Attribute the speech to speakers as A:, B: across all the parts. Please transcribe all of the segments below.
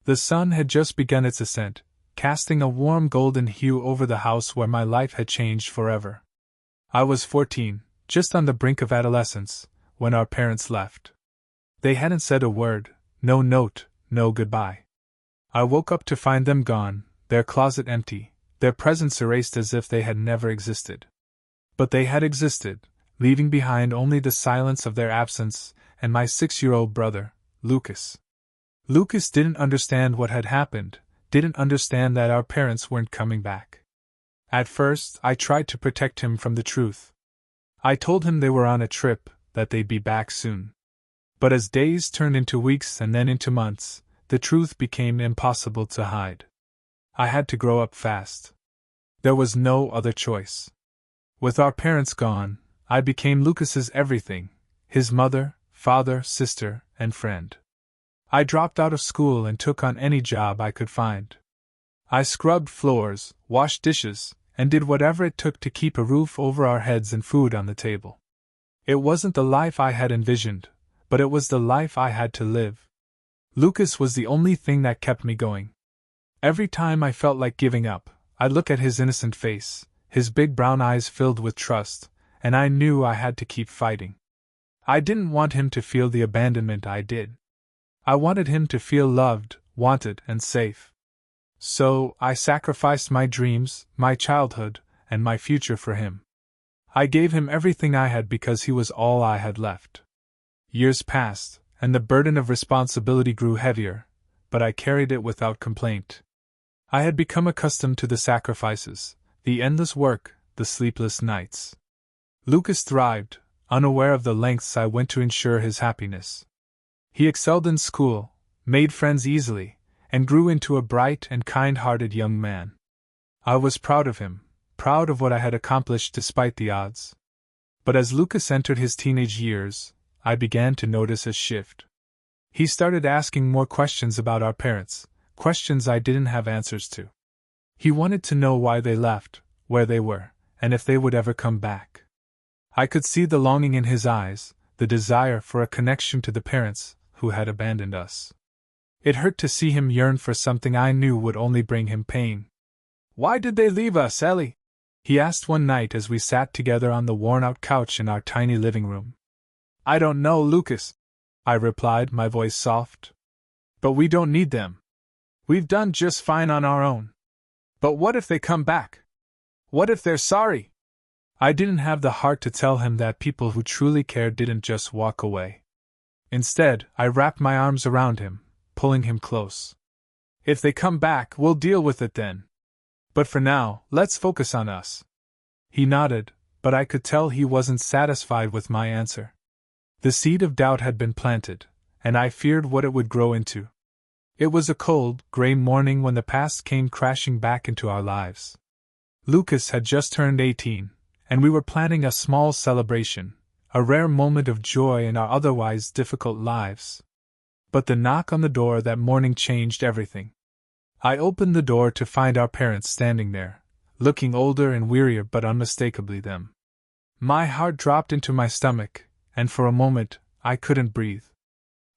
A: The sun had just begun its ascent, casting a warm golden hue over the house where my life had changed forever. I was 14, just on the brink of adolescence, when our parents left. They hadn't said a word, no note, no goodbye. I woke up to find them gone, their closet empty, their presence erased as if they had never existed. But they had existed, leaving behind only the silence of their absence and my 6-year-old brother, Lucas. Lucas didn't understand what had happened, didn't understand that our parents weren't coming back. At first, I tried to protect him from the truth. I told him they were on a trip, that they'd be back soon. But as days turned into weeks and then into months, the truth became impossible to hide. I had to grow up fast. There was no other choice. With our parents gone, I became Lucas's everything, his mother, father, sister, and friend. I dropped out of school and took on any job I could find. I scrubbed floors, washed dishes, and did whatever it took to keep a roof over our heads and food on the table. It wasn't the life I had envisioned, but it was the life I had to live. Lucas was the only thing that kept me going. Every time I felt like giving up, I'd look at his innocent face, his big brown eyes filled with trust, and I knew I had to keep fighting. I didn't want him to feel the abandonment I did. I wanted him to feel loved, wanted, and safe. So, I sacrificed my dreams, my childhood, and my future for him. I gave him everything I had because he was all I had left. Years passed, and the burden of responsibility grew heavier, but I carried it without complaint. I had become accustomed to the sacrifices, the endless work, the sleepless nights. Lucas thrived, unaware of the lengths I went to ensure his happiness. He excelled in school, made friends easily, and grew into a bright and kind-hearted young man. I was proud of him, proud of what I had accomplished despite the odds. But as Lucas entered his teenage years, I began to notice a shift. He started asking more questions about our parents, questions I didn't have answers to. He wanted to know why they left, where they were, and if they would ever come back. I could see the longing in his eyes, the desire for a connection to the parents who had abandoned us. It hurt to see him yearn for something I knew would only bring him pain. "Why did they leave us, Ellie?" he asked one night as we sat together on the worn-out couch in our tiny living room. "I don't know, Lucas," I replied, my voice soft. "But we don't need them. We've done just fine on our own. But what if they come back? What if they're sorry?" I didn't have the heart to tell him that people who truly cared didn't just walk away. Instead, I wrapped my arms around him, pulling him close. "If they come back, we'll deal with it then. But for now, let's focus on us." He nodded, but I could tell he wasn't satisfied with my answer. The seed of doubt had been planted, and I feared what it would grow into. It was a cold, gray morning when the past came crashing back into our lives. Lucas had just turned 18, and we were planning a small celebration, a rare moment of joy in our otherwise difficult lives. But the knock on the door that morning changed everything. I opened the door to find our parents standing there, looking older and wearier but unmistakably them. My heart dropped into my stomach, and for a moment, I couldn't breathe.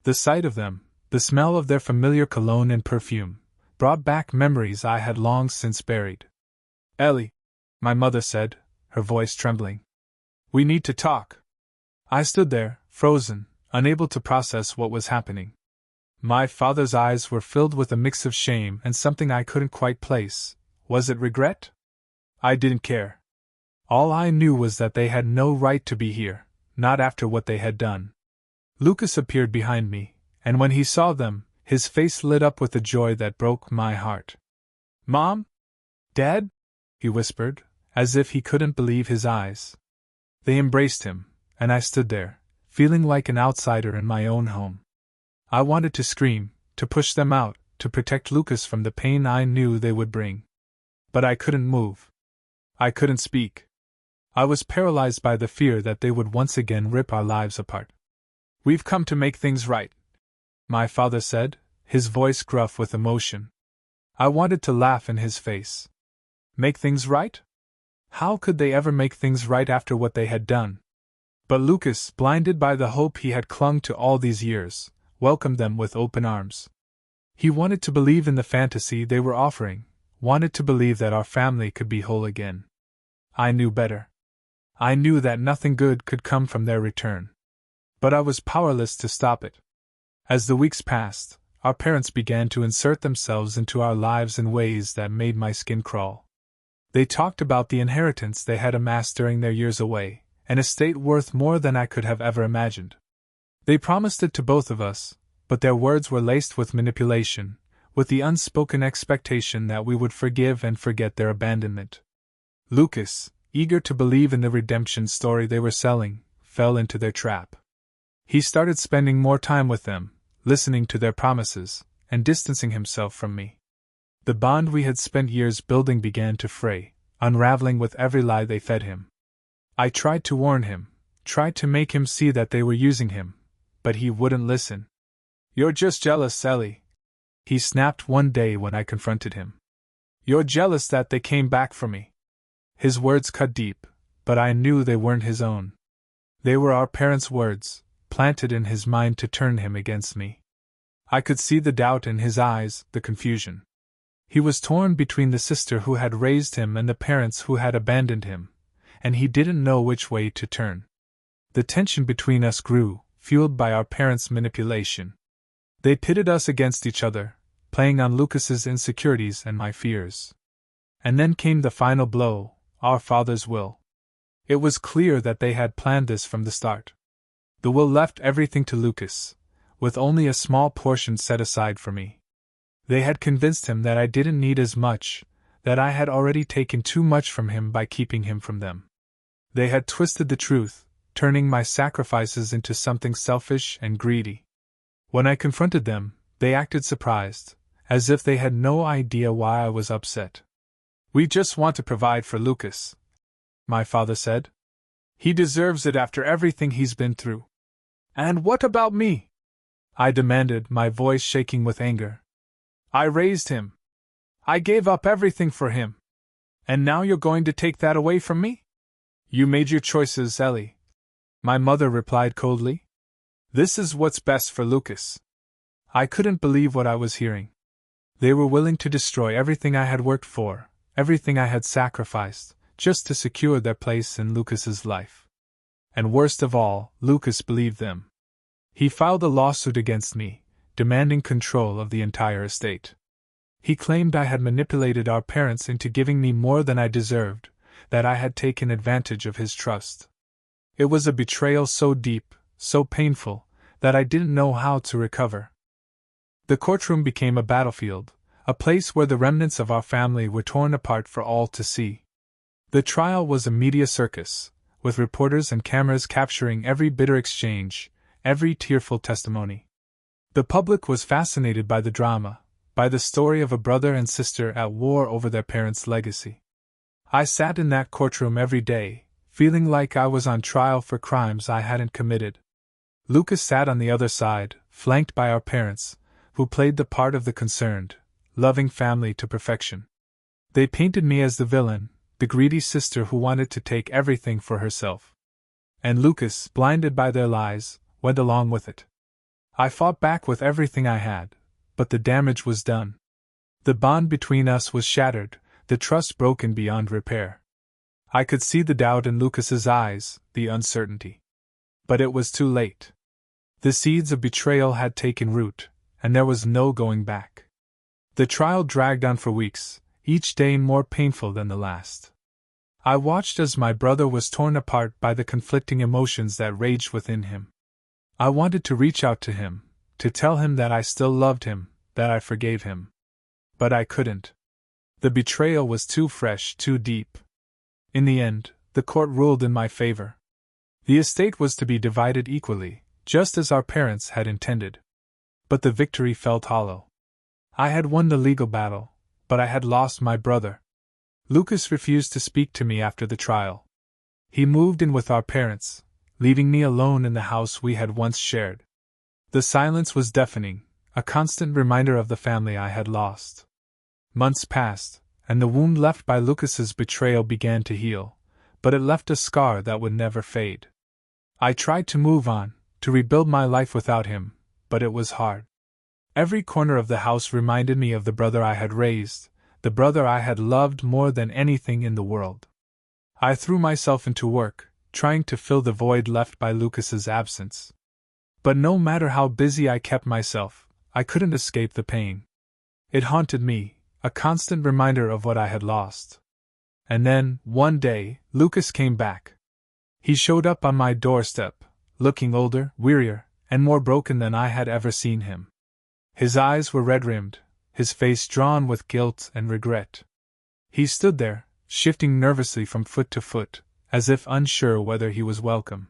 A: The sight of them, the smell of their familiar cologne and perfume, brought back memories I had long since buried. "Ellie," my mother said, her voice trembling. "We need to talk." I stood there, frozen, unable to process what was happening. My father's eyes were filled with a mix of shame and something I couldn't quite place. Was it regret? I didn't care. All I knew was that they had no right to be here, not after what they had done. Lucas appeared behind me, and when he saw them, his face lit up with a joy that broke my heart. "Mom? Dad?" he whispered, as if he couldn't believe his eyes. They embraced him, and I stood there, feeling like an outsider in my own home. I wanted to scream, to push them out, to protect Lucas from the pain I knew they would bring. But I couldn't move. I couldn't speak. I was paralyzed by the fear that they would once again rip our lives apart. "We've come to make things right," my father said, his voice gruff with emotion. I wanted to laugh in his face. Make things right? How could they ever make things right after what they had done? But Lucas, blinded by the hope he had clung to all these years, welcomed them with open arms. He wanted to believe in the fantasy they were offering, wanted to believe that our family could be whole again. I knew better. I knew that nothing good could come from their return. But I was powerless to stop it. As the weeks passed, our parents began to insert themselves into our lives in ways that made my skin crawl. They talked about the inheritance they had amassed during their years away, an estate worth more than I could have ever imagined. They promised it to both of us, but their words were laced with manipulation, with the unspoken expectation that we would forgive and forget their abandonment. Lucas, eager to believe in the redemption story they were selling, fell into their trap. He started spending more time with them, listening to their promises, and distancing himself from me. The bond we had spent years building began to fray, unraveling with every lie they fed him. I tried to warn him, tried to make him see that they were using him, but he wouldn't listen. "You're just jealous, Ellie," he snapped one day when I confronted him. "You're jealous that they came back for me." His words cut deep, but I knew they weren't his own. They were our parents' words, planted in his mind to turn him against me. I could see the doubt in his eyes, the confusion. He was torn between the sister who had raised him and the parents who had abandoned him, and he didn't know which way to turn. The tension between us grew, fueled by our parents' manipulation. They pitted us against each other, playing on Lucas's insecurities and my fears. And then came the final blow, our father's will. It was clear that they had planned this from the start. The will left everything to Lucas, with only a small portion set aside for me. They had convinced him that I didn't need as much, that I had already taken too much from him by keeping him from them. They had twisted the truth, turning my sacrifices into something selfish and greedy. When I confronted them, they acted surprised, as if they had no idea why I was upset. "We just want to provide for Lucas," my father said. "He deserves it after everything he's been through." "And what about me?" I demanded, my voice shaking with anger. "I raised him. I gave up everything for him. And now you're going to take that away from me?" "You made your choices, Ellie," my mother replied coldly. "This is what's best for Lucas." I couldn't believe what I was hearing. They were willing to destroy everything I had worked for, everything I had sacrificed, just to secure their place in Lucas's life. And worst of all, Lucas believed them. He filed a lawsuit against me, demanding control of the entire estate. He claimed I had manipulated our parents into giving me more than I deserved, that I had taken advantage of his trust. It was a betrayal so deep, so painful, that I didn't know how to recover. The courtroom became a battlefield, a place where the remnants of our family were torn apart for all to see. The trial was a media circus, with reporters and cameras capturing every bitter exchange, every tearful testimony. The public was fascinated by the drama, by the story of a brother and sister at war over their parents' legacy. I sat in that courtroom every day, feeling like I was on trial for crimes I hadn't committed. Lucas sat on the other side, flanked by our parents, who played the part of the concerned, loving family to perfection. They painted me as the villain, the greedy sister who wanted to take everything for herself. And Lucas, blinded by their lies, went along with it. I fought back with everything I had, but the damage was done. The bond between us was shattered, the trust broken beyond repair. I could see the doubt in Lucas's eyes, the uncertainty. But it was too late. The seeds of betrayal had taken root, and there was no going back. The trial dragged on for weeks, each day more painful than the last. I watched as my brother was torn apart by the conflicting emotions that raged within him. I wanted to reach out to him, to tell him that I still loved him, that I forgave him. But I couldn't. The betrayal was too fresh, too deep. In the end, the court ruled in my favor. The estate was to be divided equally, just as our parents had intended. But the victory felt hollow. I had won the legal battle, but I had lost my brother. Lucas refused to speak to me after the trial. He moved in with our parents, leaving me alone in the house we had once shared. The silence was deafening, a constant reminder of the family I had lost. Months passed, and the wound left by Lucas's betrayal began to heal, but it left a scar that would never fade. I tried to move on, to rebuild my life without him, but it was hard. Every corner of the house reminded me of the brother I had raised, the brother I had loved more than anything in the world. I threw myself into work, trying to fill the void left by Lucas's absence. But no matter how busy I kept myself, I couldn't escape the pain. It haunted me, a constant reminder of what I had lost. And then, one day, Lucas came back. He showed up on my doorstep, looking older, wearier, and more broken than I had ever seen him. His eyes were red-rimmed, his face drawn with guilt and regret. He stood there, shifting nervously from foot to foot, as if unsure whether he was welcome.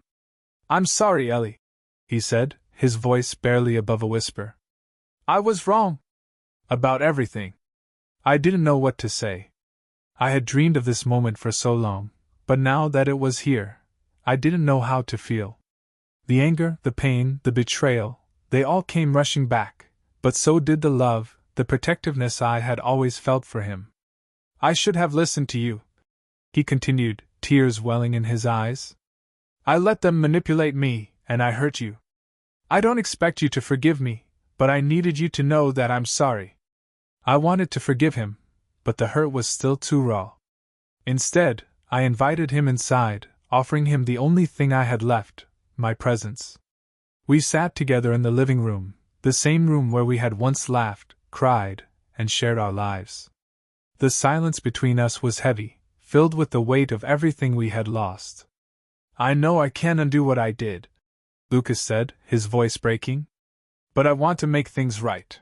A: "I'm sorry, Ellie," he said, his voice barely above a whisper. "I was wrong. About everything." I didn't know what to say. I had dreamed of this moment for so long, but now that it was here, I didn't know how to feel. The anger, the pain, the betrayal, they all came rushing back, but so did the love, the protectiveness I had always felt for him. "I should have listened to you," he continued, tears welling in his eyes. "I let them manipulate me, and I hurt you. I don't expect you to forgive me, but I needed you to know that I'm sorry." I wanted to forgive him, but the hurt was still too raw. Instead, I invited him inside, offering him the only thing I had left, my presence. We sat together in the living room, the same room where we had once laughed, cried, and shared our lives. The silence between us was heavy, filled with the weight of everything we had lost. "I know I can't undo what I did," Lucas said, his voice breaking. "But I want to make things right.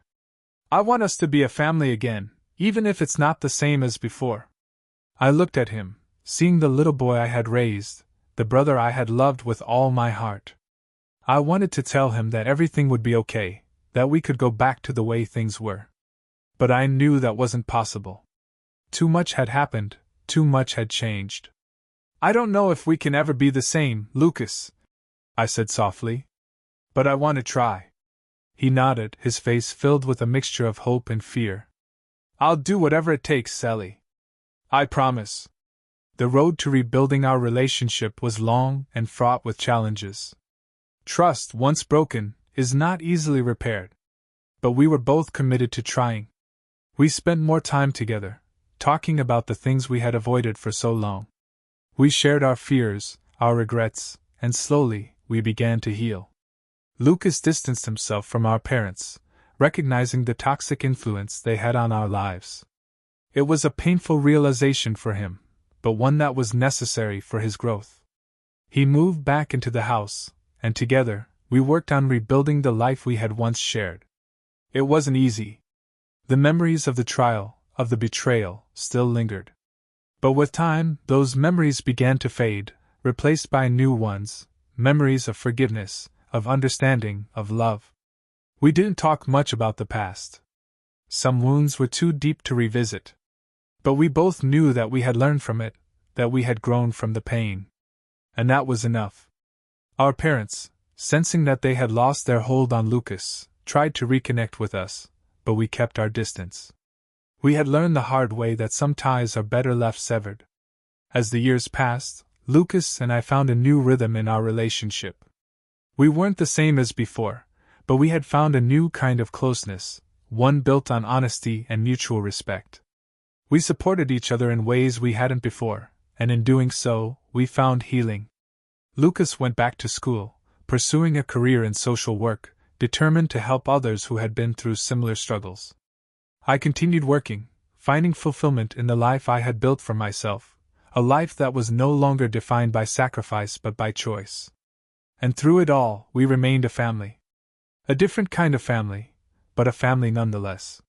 A: I want us to be a family again, even if it's not the same as before." I looked at him, seeing the little boy I had raised, the brother I had loved with all my heart. I wanted to tell him that everything would be okay, that we could go back to the way things were. But I knew that wasn't possible. Too much had happened, too much had changed. "I don't know if we can ever be the same, Lucas," I said softly. "But I want to try." He nodded, his face filled with a mixture of hope and fear. "I'll do whatever it takes, Ellie. I promise." The road to rebuilding our relationship was long and fraught with challenges. Trust, once broken, is not easily repaired. But we were both committed to trying. We spent more time together, talking about the things we had avoided for so long. We shared our fears, our regrets, and slowly, we began to heal. Lucas distanced himself from our parents, recognizing the toxic influence they had on our lives. It was a painful realization for him, but one that was necessary for his growth. He moved back into the house, and together, we worked on rebuilding the life we had once shared. It wasn't easy. The memories of the trial, of the betrayal, still lingered. But with time, those memories began to fade, replaced by new ones, memories of forgiveness, of understanding, of love. We didn't talk much about the past. Some wounds were too deep to revisit. But we both knew that we had learned from it, that we had grown from the pain. And that was enough. Our parents, sensing that they had lost their hold on Lucas, tried to reconnect with us, but we kept our distance. We had learned the hard way that some ties are better left severed. As the years passed, Lucas and I found a new rhythm in our relationship. We weren't the same as before, but we had found a new kind of closeness, one built on honesty and mutual respect. We supported each other in ways we hadn't before, and in doing so, we found healing. Lucas went back to school, pursuing a career in social work, determined to help others who had been through similar struggles. I continued working, finding fulfillment in the life I had built for myself, a life that was no longer defined by sacrifice but by choice. And through it all, we remained a family. A different kind of family, but a family nonetheless.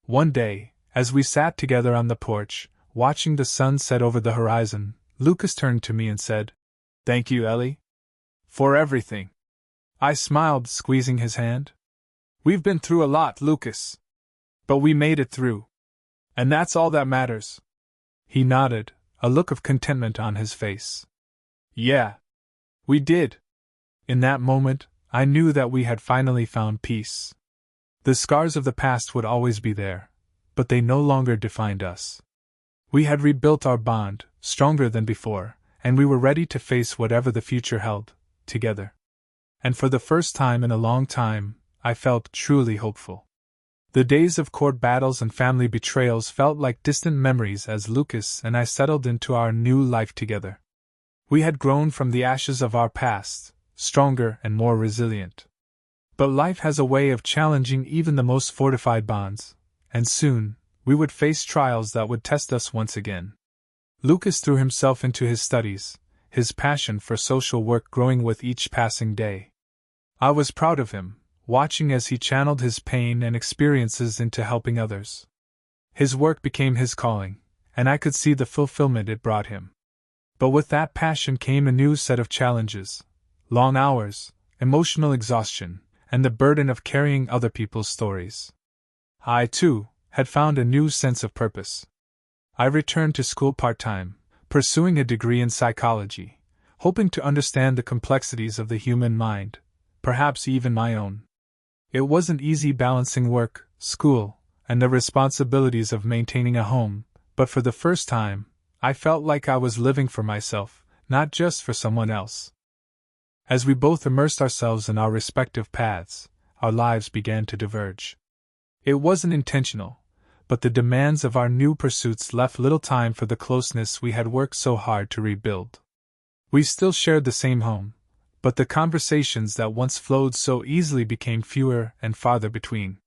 A: One day, as we sat together on the porch, watching the sun set over the horizon, Lucas turned to me and said, "Thank you, Ellie. For everything." I smiled, squeezing his hand. "We've been through a lot, Lucas. But we made it through. And that's all that matters." He nodded, a look of contentment on his face. "Yeah. We did." In that moment, I knew that we had finally found peace. The scars of the past would always be there, but they no longer defined us. We had rebuilt our bond, stronger than before, and we were ready to face whatever the future held, together. And for the first time in a long time, I felt truly hopeful. The days of court battles and family betrayals felt like distant memories as Lucas and I settled into our new life together. We had grown from the ashes of our past, stronger and more resilient. But life has a way of challenging even the most fortified bonds, and soon, we would face trials that would test us once again. Lucas threw himself into his studies, his passion for social work growing with each passing day. I was proud of him, watching as he channeled his pain and experiences into helping others. His work became his calling, and I could see the fulfillment it brought him. But with that passion came a new set of challenges: long hours, emotional exhaustion, and the burden of carrying other people's stories. I, too, had found a new sense of purpose. I returned to school part-time, pursuing a degree in psychology, hoping to understand the complexities of the human mind, perhaps even my own. It wasn't easy balancing work, school, and the responsibilities of maintaining a home, but for the first time, I felt like I was living for myself, not just for someone else. As we both immersed ourselves in our respective paths, our lives began to diverge. It wasn't intentional, but the demands of our new pursuits left little time for the closeness we had worked so hard to rebuild. We still shared the same home, but the conversations that once flowed so easily became fewer and farther between.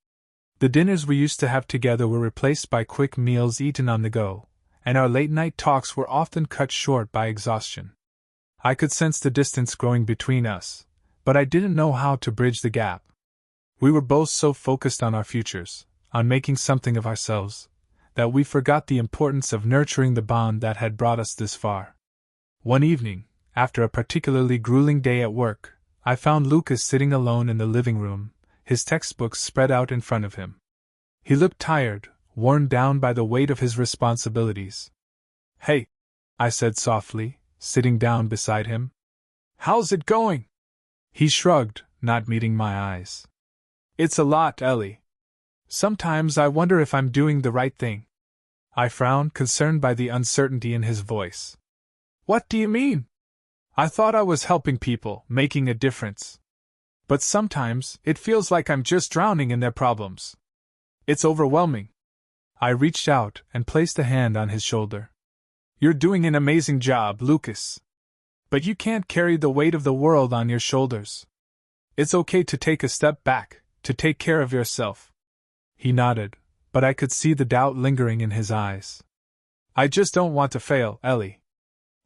A: The dinners we used to have together were replaced by quick meals eaten on the go, and our late-night talks were often cut short by exhaustion. I could sense the distance growing between us, but I didn't know how to bridge the gap. We were both so focused on our futures, on making something of ourselves, that we forgot the importance of nurturing the bond that had brought us this far. One evening, after a particularly grueling day at work, I found Lucas sitting alone in the living room, his textbooks spread out in front of him. He looked tired, worn down by the weight of his responsibilities. "Hey," I said softly, sitting down beside him. "How's it going?" He shrugged, not meeting my eyes. "It's a lot, Ellie. Sometimes I wonder if I'm doing the right thing." I frowned, concerned by the uncertainty in his voice. "What do you mean? I thought I was helping people, making a difference. But sometimes, it feels like I'm just drowning in their problems. It's overwhelming." I reached out and placed a hand on his shoulder. "You're doing an amazing job, Lucas. But you can't carry the weight of the world on your shoulders. It's okay to take a step back, to take care of yourself." He nodded, but I could see the doubt lingering in his eyes. "I just don't want to fail, Ellie.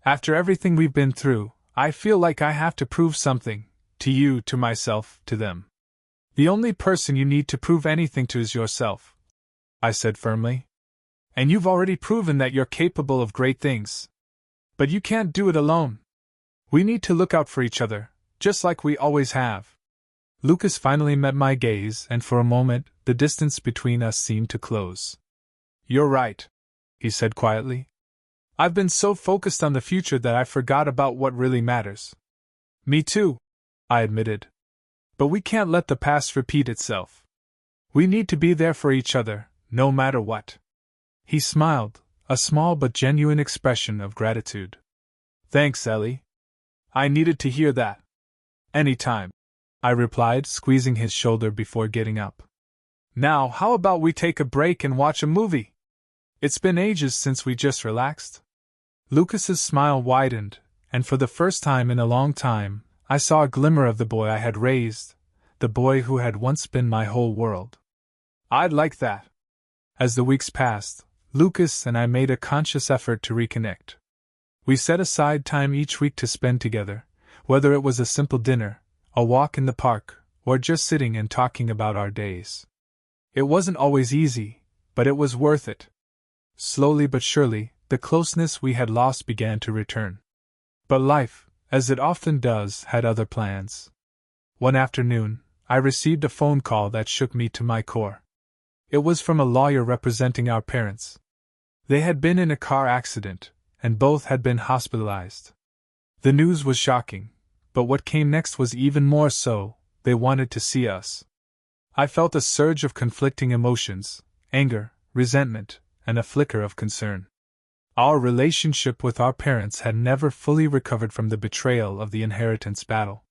A: After everything we've been through, I feel like I have to prove something, to you, to myself, to them. The only person you need to prove anything to is yourself," I said firmly. "And you've already proven that you're capable of great things. But you can't do it alone. We need to look out for each other, just like we always have." Lucas finally met my gaze, and for a moment, the distance between us seemed to close. "You're right," he said quietly. "I've been so focused on the future that I forgot about what really matters." "Me too," I admitted. "But we can't let the past repeat itself. We need to be there for each other, no matter what." He smiled, a small but genuine expression of gratitude. "Thanks, Ellie. I needed to hear that." "Anytime," I replied, squeezing his shoulder before getting up. "Now, how about we take a break and watch a movie? It's been ages since we just relaxed." Lucas's smile widened, and for the first time in a long time, I saw a glimmer of the boy I had raised, the boy who had once been my whole world. "I'd like that." As the weeks passed, Lucas and I made a conscious effort to reconnect. We set aside time each week to spend together, whether it was a simple dinner, a walk in the park, or just sitting and talking about our days. It wasn't always easy, but it was worth it. Slowly but surely, the closeness we had lost began to return. But life, as it often does, had other plans. One afternoon, I received a phone call that shook me to my core. It was from a lawyer representing our parents. They had been in a car accident, and both had been hospitalized. The news was shocking, but what came next was even more so. They wanted to see us. I felt a surge of conflicting emotions: anger, resentment, and a flicker of concern. Our relationship with our parents had never fully recovered from the betrayal of the inheritance battle.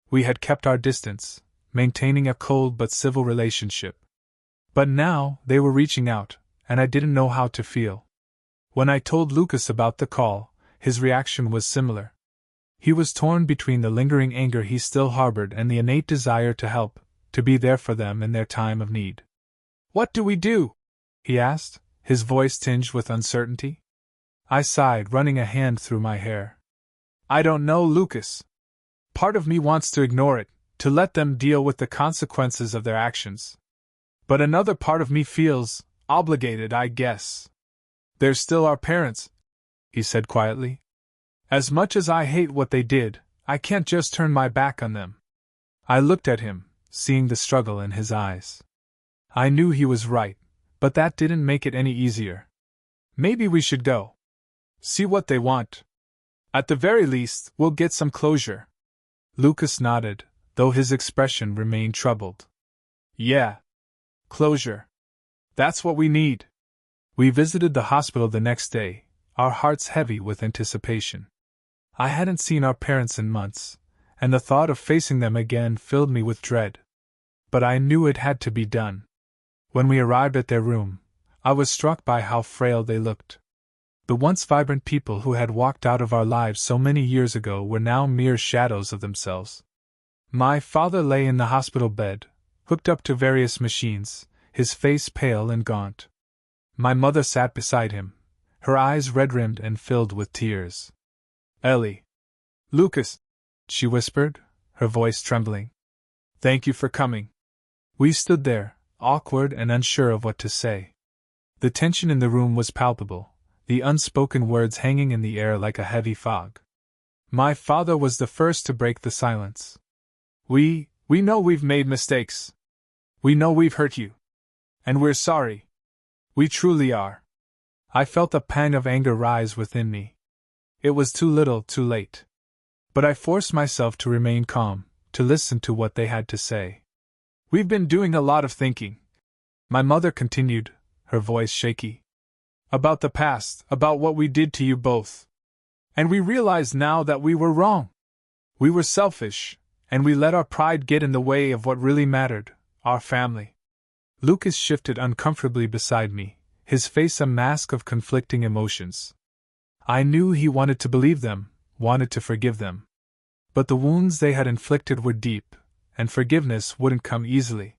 A: We had kept our distance, maintaining a cold but civil relationship. But now, they were reaching out, and I didn't know how to feel. When I told Lucas about the call, his reaction was similar. He was torn between the lingering anger he still harbored and the innate desire to help, to be there for them in their time of need. "What do we do?" he asked, his voice tinged with uncertainty. I sighed, running a hand through my hair. "I don't know, Lucas. Part of me wants to ignore it, to let them deal with the consequences of their actions. But another part of me feels obligated, I guess. They're still our parents," he said quietly. "As much as I hate what they did, I can't just turn my back on them." I looked at him, seeing the struggle in his eyes. I knew he was right, but that didn't make it any easier. "Maybe we should go. See what they want. At the very least, we'll get some closure." Lucas nodded, though his expression remained troubled. "Yeah. Closure. That's what we need." We visited the hospital the next day, our hearts heavy with anticipation. I hadn't seen our parents in months, and the thought of facing them again filled me with dread. But I knew it had to be done. When we arrived at their room, I was struck by how frail they looked. The once vibrant people who had walked out of our lives so many years ago were now mere shadows of themselves. My father lay in the hospital bed, hooked up to various machines, his face pale and gaunt. My mother sat beside him, her eyes red-rimmed and filled with tears. "Ellie. Lucas," she whispered, her voice trembling. "Thank you for coming." We stood there, awkward and unsure of what to say. The tension in the room was palpable, the unspoken words hanging in the air like a heavy fog. My father was the first to break the silence. We know we've made mistakes. We know we've hurt you. And we're sorry. We truly are." I felt a pang of anger rise within me. It was too little, too late. But I forced myself to remain calm, to listen to what they had to say. "We've been doing a lot of thinking," my mother continued, her voice shaky. "About the past, about what we did to you both. And we realize now that we were wrong. We were selfish, and we let our pride get in the way of what really mattered, our family." Lucas shifted uncomfortably beside me, his face a mask of conflicting emotions. I knew he wanted to believe them, wanted to forgive them. But the wounds they had inflicted were deep, and forgiveness wouldn't come easily.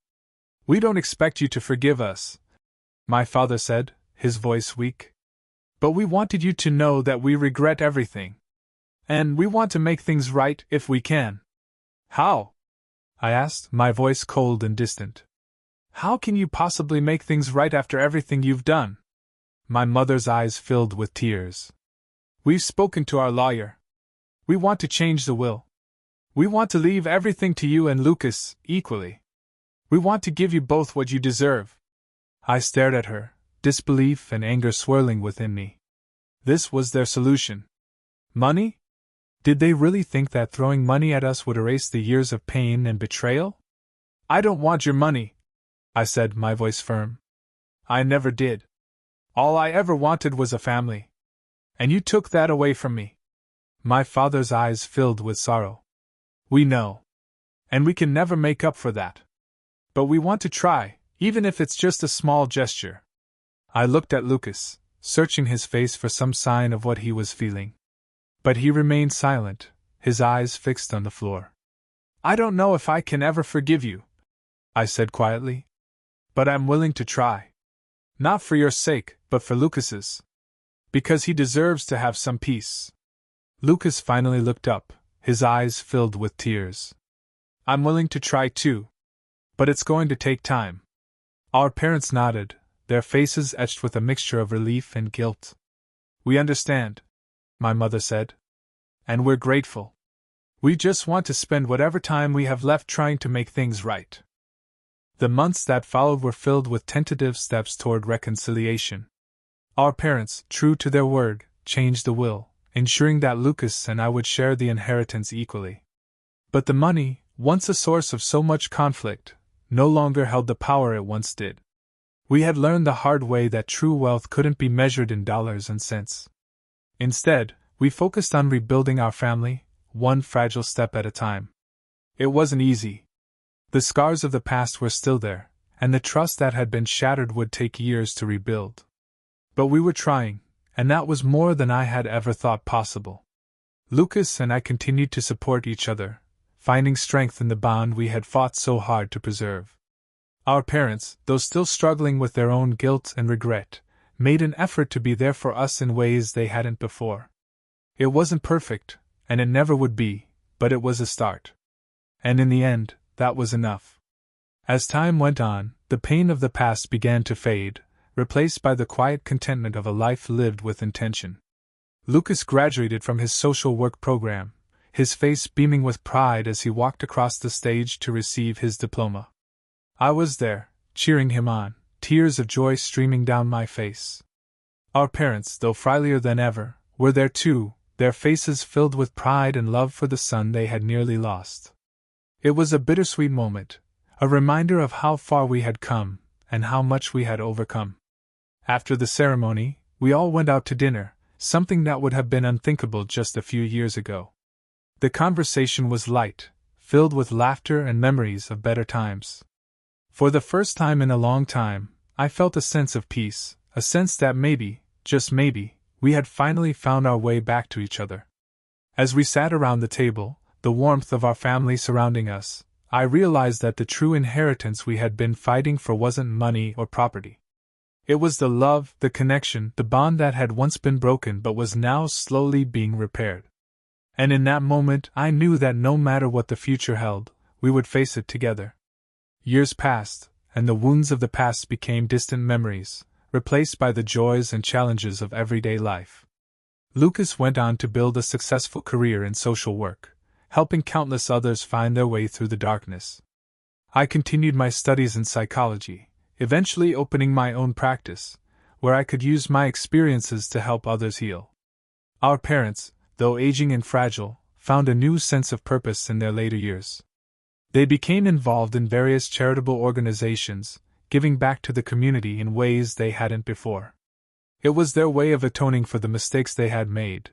A: "We don't expect you to forgive us," my father said, his voice weak. "But we wanted you to know that we regret everything. And we want to make things right if we can." "How?" I asked, my voice cold and distant. "How can you possibly make things right after everything you've done?" My mother's eyes filled with tears. "We've spoken to our lawyer. We want to change the will. We want to leave everything to you and Lucas, equally. We want to give you both what you deserve." I stared at her, disbelief and anger swirling within me. This was their solution. Money? Did they really think that throwing money at us would erase the years of pain and betrayal? "I don't want your money," I said, my voice firm. "I never did. All I ever wanted was a family. And you took that away from me." My father's eyes filled with sorrow. "We know. And we can never make up for that. But we want to try, even if it's just a small gesture." I looked at Lucas, searching his face for some sign of what he was feeling. But he remained silent, his eyes fixed on the floor. "I don't know if I can ever forgive you," I said quietly. "But I'm willing to try. Not for your sake, but for Lucas's. Because he deserves to have some peace." Lucas finally looked up, his eyes filled with tears. "I'm willing to try too. But it's going to take time." Our parents nodded, their faces etched with a mixture of relief and guilt. "We understand," my mother said. "And we're grateful. We just want to spend whatever time we have left trying to make things right." The months that followed were filled with tentative steps toward reconciliation. Our parents, true to their word, changed the will, ensuring that Lucas and I would share the inheritance equally. But the money, once a source of so much conflict, no longer held the power it once did. We had learned the hard way that true wealth couldn't be measured in dollars and cents. Instead, we focused on rebuilding our family, one fragile step at a time. It wasn't easy. The scars of the past were still there, and the trust that had been shattered would take years to rebuild. But we were trying, and that was more than I had ever thought possible. Lucas and I continued to support each other, finding strength in the bond we had fought so hard to preserve. Our parents, though still struggling with their own guilt and regret, made an effort to be there for us in ways they hadn't before. It wasn't perfect, and it never would be, but it was a start. And in the end, that was enough. As time went on, the pain of the past began to fade, replaced by the quiet contentment of a life lived with intention. Lucas graduated from his social work program, his face beaming with pride as he walked across the stage to receive his diploma. I was there, cheering him on, tears of joy streaming down my face. Our parents, though frilier than ever, were there too, their faces filled with pride and love for the son they had nearly lost. It was a bittersweet moment, a reminder of how far we had come, and how much we had overcome. After the ceremony, we all went out to dinner, something that would have been unthinkable just a few years ago. The conversation was light, filled with laughter and memories of better times. For the first time in a long time, I felt a sense of peace, a sense that maybe, just maybe, we had finally found our way back to each other. As we sat around the table, the warmth of our family surrounding us, I realized that the true inheritance we had been fighting for wasn't money or property. It was the love, the connection, the bond that had once been broken but was now slowly being repaired. And in that moment, I knew that no matter what the future held, we would face it together. Years passed, and the wounds of the past became distant memories, replaced by the joys and challenges of everyday life. Lucas went on to build a successful career in social work, helping countless others find their way through the darkness. I continued my studies in psychology, eventually opening my own practice, where I could use my experiences to help others heal. Our parents, though aging and fragile, found a new sense of purpose in their later years. They became involved in various charitable organizations, giving back to the community in ways they hadn't before. It was their way of atoning for the mistakes they had made,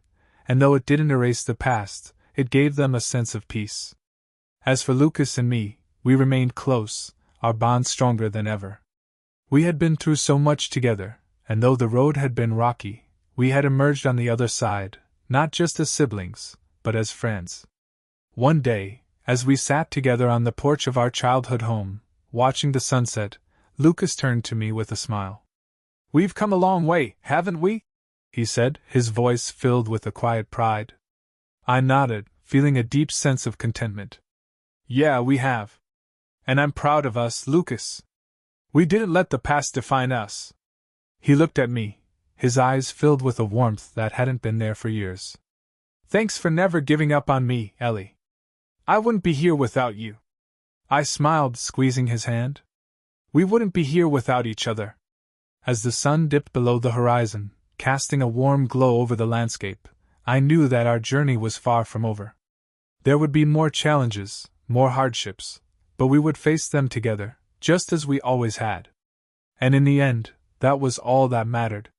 A: and though it didn't erase the past, it gave them a sense of peace. As for Lucas and me, we remained close, our bond stronger than ever. We had been through so much together, and though the road had been rocky, we had emerged on the other side, not just as siblings, but as friends. One day, as we sat together on the porch of our childhood home, watching the sunset, Lucas turned to me with a smile. "We've come a long way, haven't we?" he said, his voice filled with a quiet pride. I nodded, feeling a deep sense of contentment. "Yeah, we have. And I'm proud of us, Lucas. We didn't let the past define us." He looked at me, his eyes filled with a warmth that hadn't been there for years. "Thanks for never giving up on me, Ellie. I wouldn't be here without you." I smiled, squeezing his hand. "We wouldn't be here without each other." As the sun dipped below the horizon, casting a warm glow over the landscape, I knew that our journey was far from over. There would be more challenges, more hardships, but we would face them together, just as we always had. And in the end, that was all that mattered.